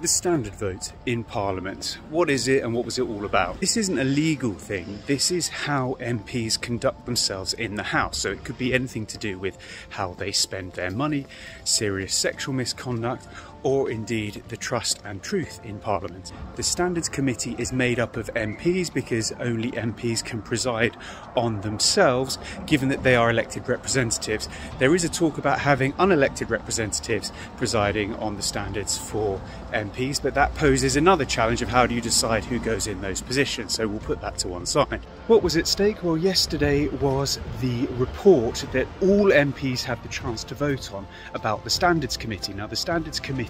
The standard vote in Parliament. What is it and what was it all about? This isn't a legal thing, this is how MPs conduct themselves in the House. So it could be anything to do with how they spend their money, serious sexual misconduct, or indeed the trust and truth in Parliament. The Standards Committee is made up of MPs because only MPs can preside on themselves, given that they are elected representatives. There is a talk about having unelected representatives presiding on the standards for MPs, but that poses another challenge of how do you decide who goes in those positions, so we'll put that to one side. What was at stake? Well, yesterday was the report that all MPs have the chance to vote on about the Standards Committee. Now, the Standards Committee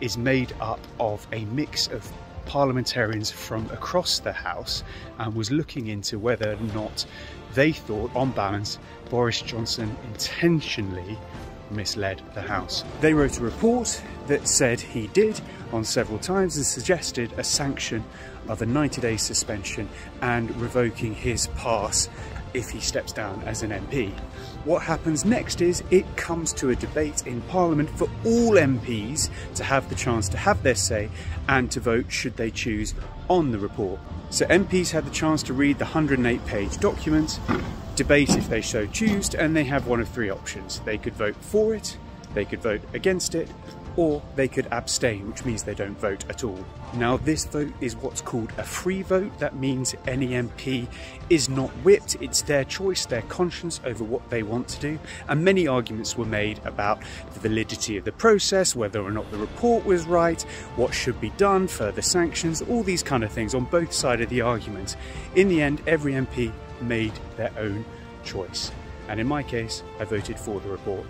is made up of a mix of parliamentarians from across the House and was looking into whether or not they thought, on balance, Boris Johnson intentionally misled the House. They wrote a report that said he did on several times and suggested a sanction of a 90-day suspension and revoking his pass if he steps down as an MP. What happens next is it comes to a debate in Parliament for all MPs to have the chance to have their say and to vote should they choose on the report. So MPs had the chance to read the 108-page document, debate if they so choose, and they have one of three options. They could vote for it, they could vote against it, or they could abstain, which means they don't vote at all. Now, this vote is what's called a free vote. That means any MP is not whipped. It's their choice, their conscience over what they want to do. And many arguments were made about the validity of the process, whether or not the report was right, what should be done, further sanctions, all these kind of things on both sides of the argument. In the end, every MP made their own choice. And in my case, I voted for the report.